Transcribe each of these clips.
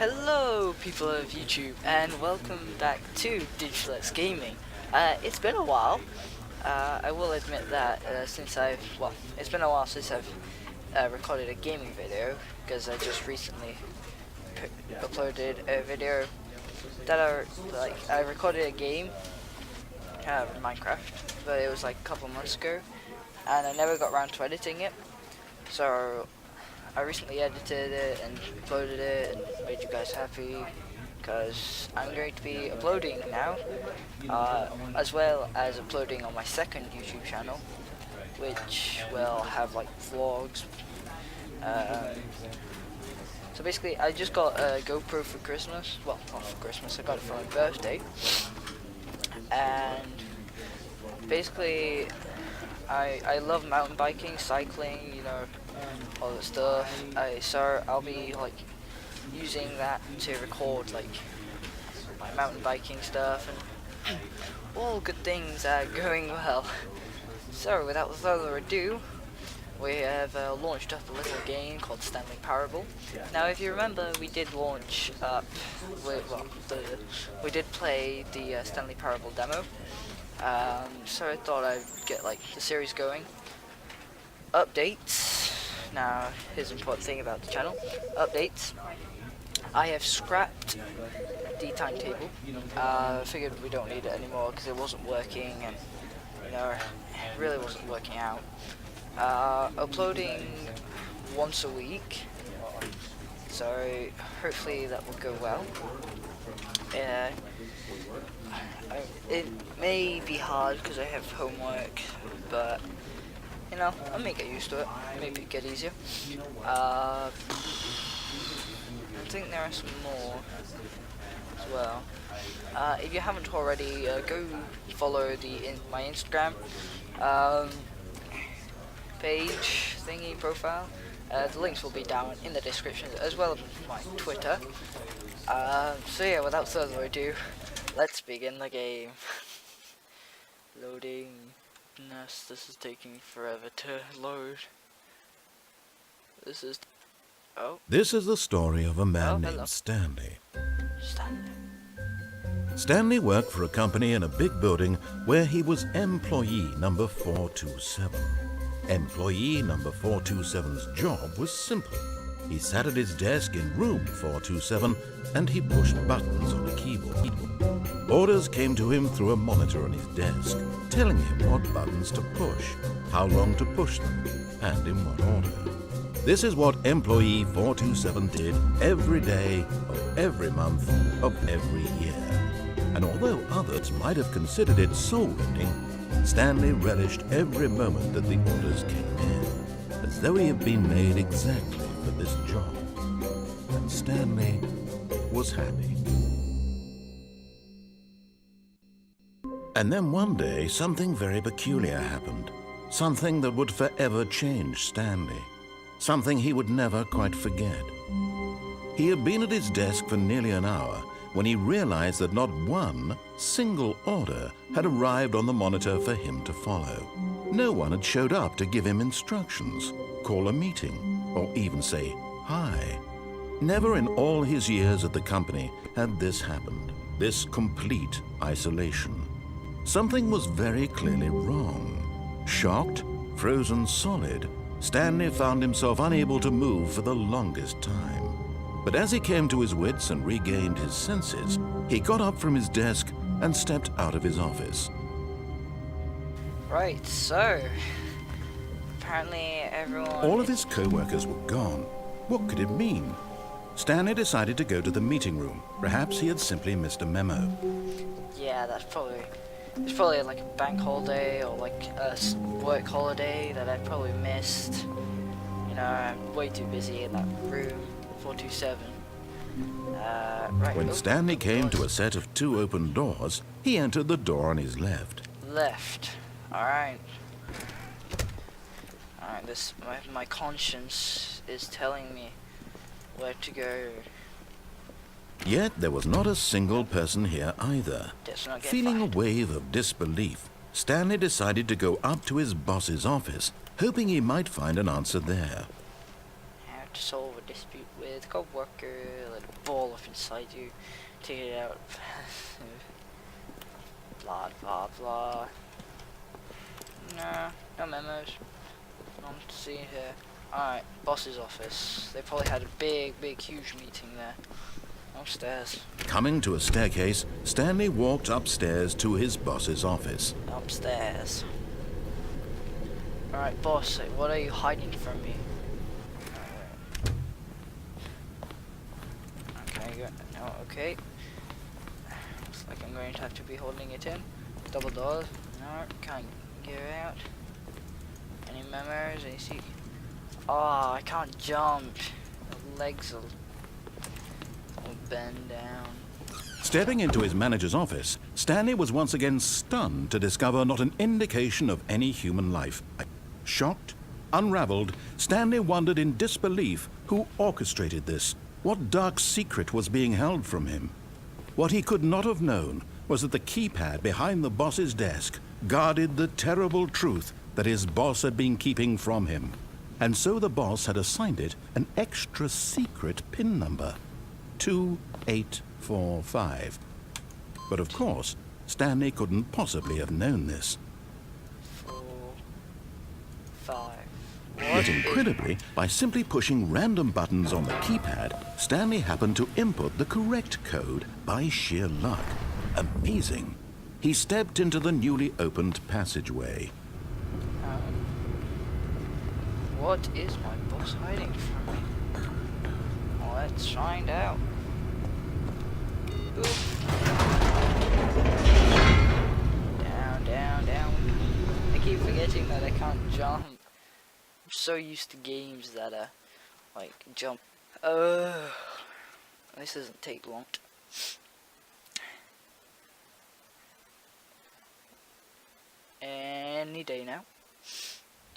Hello people of YouTube and welcome back to Digitalex Gaming. It's been a while, I will admit that it's been a while since I've recorded a gaming video because I just recently uploaded a video that I recorded a game, Minecraft, but it was like a couple months ago and I never got around to editing it, so I recently edited it and uploaded it and made you guys happy because I'm going to be uploading now, as well as uploading on my second YouTube channel, which will have like vlogs. So basically I just got a GoPro for Christmas, well not for Christmas, I got it for my birthday, and basically I love mountain biking, cycling, you know, all that stuff. So I'll be like using that to record like my mountain biking stuff and all good things are going well. So without further ado, we have launched up a little game called Stanley Parable. Now if you remember, we did launch up, we did play the Stanley Parable demo. So I thought I'd get like the series going. Updates. Now here's the important thing about the channel. Updates. I have scrapped the timetable. Figured we don't need it anymore because it wasn't working and you know, it really wasn't working out. Uploading once a week. So hopefully that will go well. It may be hard because I have homework, but you know, I may get used to it. Maybe get easier. I think there are some more as well. If you haven't already, go follow my Instagram page thingy profile. The links will be down in the description, as well as my Twitter. So yeah, without further ado, let's begin the game. Loading. This is taking forever to load. This is the story of a man named Stanley. Stanley worked for a company in a big building where he was employee number 427. Employee number 427's job was simple. He sat at his desk in room 427 and he pushed buttons on a keyboard. Orders came to him through a monitor on his desk, telling him what buttons to push, how long to push them, and in what order. This is what employee 427 did every day of every month of every year. And although others might have considered it soul-rending, Stanley relished every moment that the orders came in, as though he had been made exactly for this job. And Stanley was happy. And then one day, something very peculiar happened. Something that would forever change Stanley. Something he would never quite forget. He had been at his desk for nearly an hour when he realized that not one single order had arrived on the monitor for him to follow. No one had showed up to give him instructions, call a meeting, or even say hi. Never in all his years at the company had this happened, this complete isolation. Something was very clearly wrong. Shocked, frozen solid, Stanley found himself unable to move for the longest time. But as he came to his wits and regained his senses, he got up from his desk and stepped out of his office. right, so apparently everyone. All of his co-workers were gone. What could it mean? Stanley decided to go to the meeting room. Perhaps he had simply missed a memo. Yeah, it's probably like a bank holiday or like a work holiday that I probably missed. You know, I'm way too busy in that room 427. Right. When Stanley came to a set of two open doors, he entered the door on his left. Left. Alright. Alright, my conscience is telling me where to go. Yet there was not a single person here either. Feeling fined. a wave of disbelief, Stanley decided to go up to his boss's office, hoping he might find an answer there. to solve a dispute with a co-worker, let a ball off inside you, take it out, blah blah blah. Nah, no memos. Not to see here. Alright, boss's office. They probably had a big, huge meeting there. Upstairs. Coming to a staircase, Stanley walked upstairs to his boss's office. Upstairs. Alright, boss, what are you hiding from me? Okay, good. No, okay. Looks like I'm going to have to be holding it in. Double doors. No, can't get it out. Any memos? Any see? Oh, I can't jump. The legs will bend down. Stepping into his manager's office, Stanley was once again stunned to discover not an indication of any human life. Shocked, unraveled, Stanley wondered in disbelief who orchestrated this. What dark secret was being held from him? What he could not have known was that the keypad behind the boss's desk guarded the terrible truth that his boss had been keeping from him. And so the boss had assigned it an extra secret PIN number, 2845. But of course, Stanley couldn't possibly have known this. 4, 5. Yet incredibly, by simply pushing random buttons on the keypad, Stanley happened to input the correct code by sheer luck. Amazing. He stepped into the newly opened passageway. What is my boss hiding from me? Well, let's find out. Oop. Down, down, down. I keep forgetting that I can't jump. I'm so used to games that are like jump. This doesn't take long. Any day now.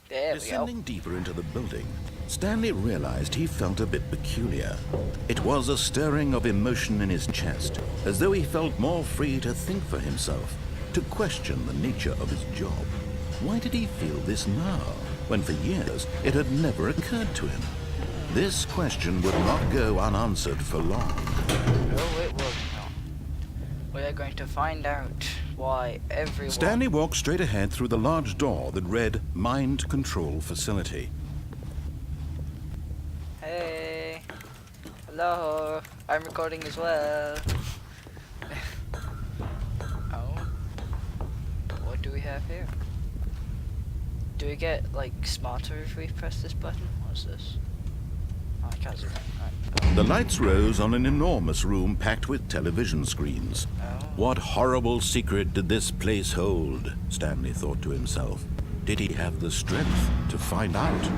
There we go. Descending deeper into the building, Stanley realized he felt a bit peculiar. It was a stirring of emotion in his chest, as though he felt more free to think for himself, to question the nature of his job. Why did he feel this now, when for years it had never occurred to him? This question would not go unanswered for long. No, it will not. We are going to find out why everyone... Stanley walked straight ahead through the large door that read Mind Control Facility. Hey. Hello. I'm recording as well. Oh. What do we have here? Do we get, like, smarter if we press this button? What's this? Oh, I can't zoom in. Right. The lights rose on an enormous room packed with television screens. What horrible secret did this place hold? Stanley thought to himself. Did he have the strength to find out?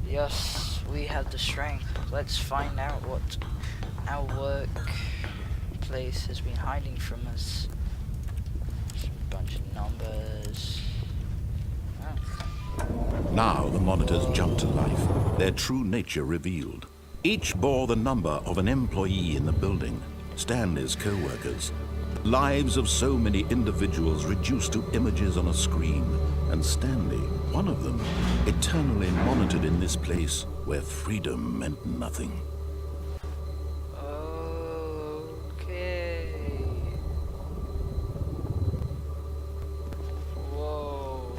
Yes, we have the strength. Let's find out what our workplace has been hiding from us. Just a bunch of numbers. Oh. Now the monitors jumped to life, their true nature revealed. Each bore the number of an employee in the building, Stanley's co-workers. Lives of so many individuals reduced to images on a screen, and Stanley, one of them, eternally monitored in this place where freedom meant nothing. Okay. Whoa.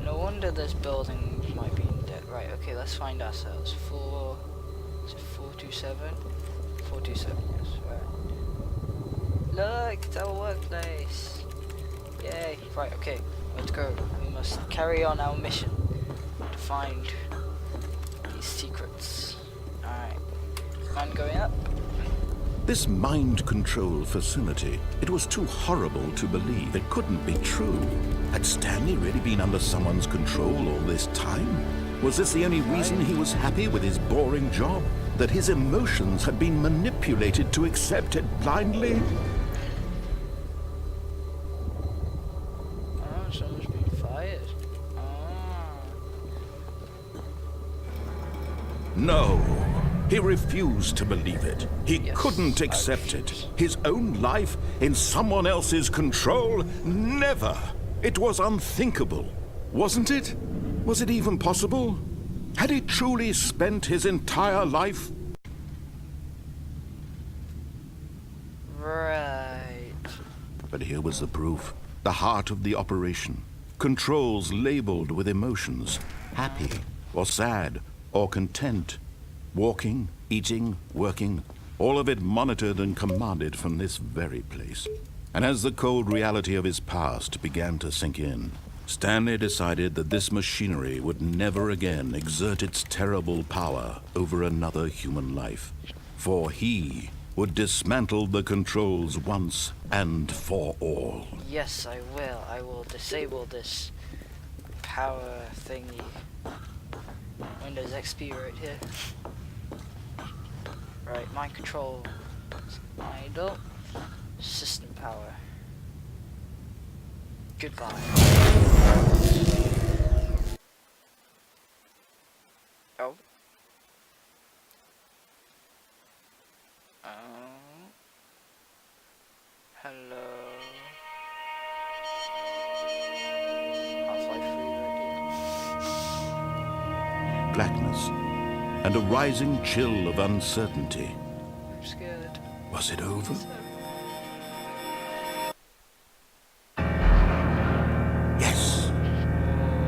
No wonder this building might be in debt. Right, okay, let's find ourselves. 427? 427, yes, right. Look, it's our workplace. Yay. Right, okay, let's go. We must carry on our mission to find these secrets. Alright. Man going up. This mind control facility, it was too horrible to believe. It couldn't be true. Had Stanley really been under someone's control all this time? Was this the only reason he was happy with his boring job? That his emotions had been manipulated to accept it blindly? Oh, someone's been fired. No. He refused to believe it. He Yes, couldn't I accept it. refuse. His own life in someone else's control? Never. It was unthinkable. Wasn't it? Was it even possible? Had he truly spent his entire life? Right. But here was the proof. The heart of the operation. Controls labeled with emotions. Happy, or sad, or content. Walking, eating, working. All of it monitored and commanded from this very place. And as the cold reality of his past began to sink in, Stanley decided that this machinery would never again exert its terrible power over another human life. For he would dismantle the controls once and for all. Yes, I will. I will disable this power thingy. Windows XP right here. Right, mind control. Idle. System power. Goodbye. Oh. Hello. Half-Life 3 right Blackness and a rising chill of uncertainty. here. I'm scared. Was it over? Yes.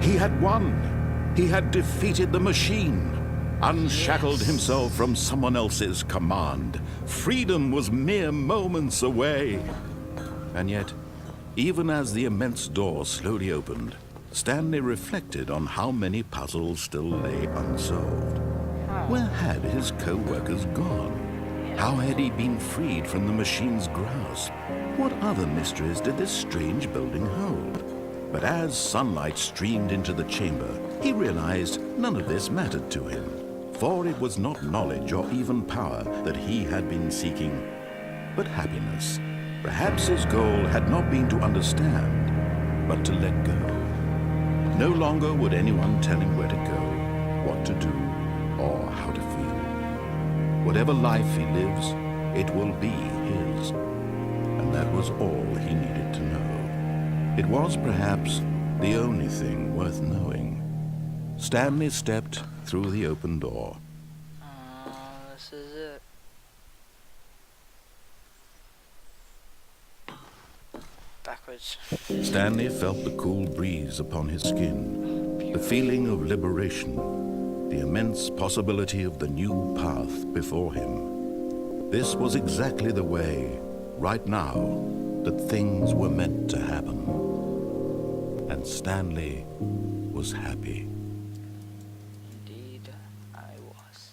He had won. He had defeated the machine. Unshackled Yes. himself from someone else's command. Freedom was mere moments away. And yet, even as the immense door slowly opened, Stanley reflected on how many puzzles still lay unsolved. Where had his co-workers gone? How had he been freed from the machine's grasp? What other mysteries did this strange building hold? But as sunlight streamed into the chamber, he realized none of this mattered to him. For it was not knowledge or even power that he had been seeking, but happiness. Perhaps his goal had not been to understand, but to let go. No longer would anyone tell him where to go, what to do, or how to feel. Whatever life he lives, it will be his. And that was all he needed to know. It was perhaps the only thing worth knowing. Stanley stepped through the open door. This is it. Backwards. Stanley felt the cool breeze upon his skin, the feeling of liberation, the immense possibility of the new path before him. This was exactly the way, right now, that things were meant to happen. And Stanley was happy. Indeed, I was.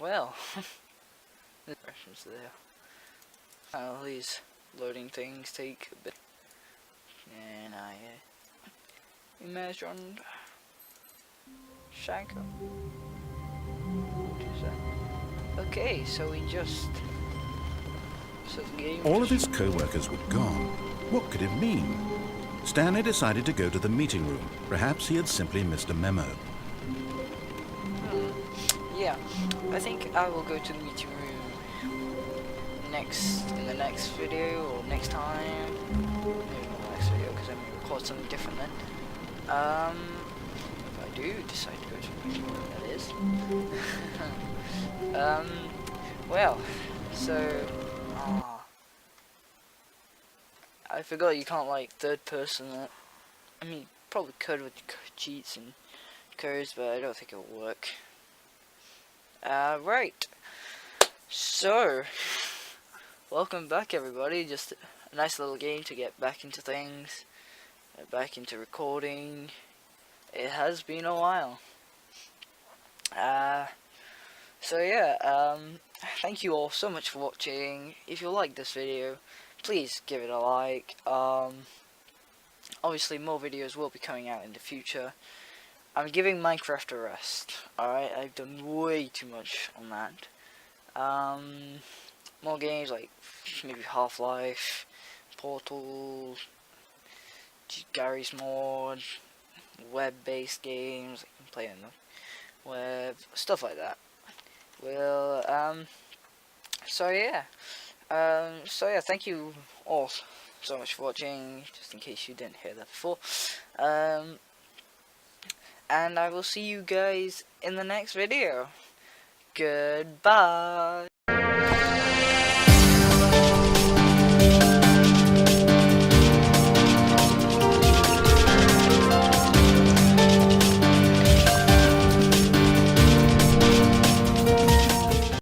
Well, the questions there. All these loading things take a bit. And I imagined Shanko. What is that? Okay, so we just. So the game. All of his co-workers were gone. What could it mean? Stanley decided to go to the meeting room. Perhaps he had simply missed a memo. Yeah, I think I will go to the meeting room in the next video or next time. Maybe not the next video because I'm going to record something different then. If I do decide to go to the meeting room, that is. Well, so I forgot you can't like third person that. I mean, probably could with cheats and codes, but I don't think it'll work. Right. So, welcome back everybody. Just a nice little game to get back into things, back into recording. It has been a while. So yeah, thank you all so much for watching. If you like this video, please give it a like. Obviously more videos will be coming out in the future. I'm giving Minecraft a rest. Alright, I've done way too much on that. More games like maybe Half-Life, Portal, Gary's Mod, web-based games, I can play on the web, stuff like that. Well, so yeah, So yeah, thank you all so much for watching, just in case you didn't hear that before. And I will see you guys in the next video. Goodbye.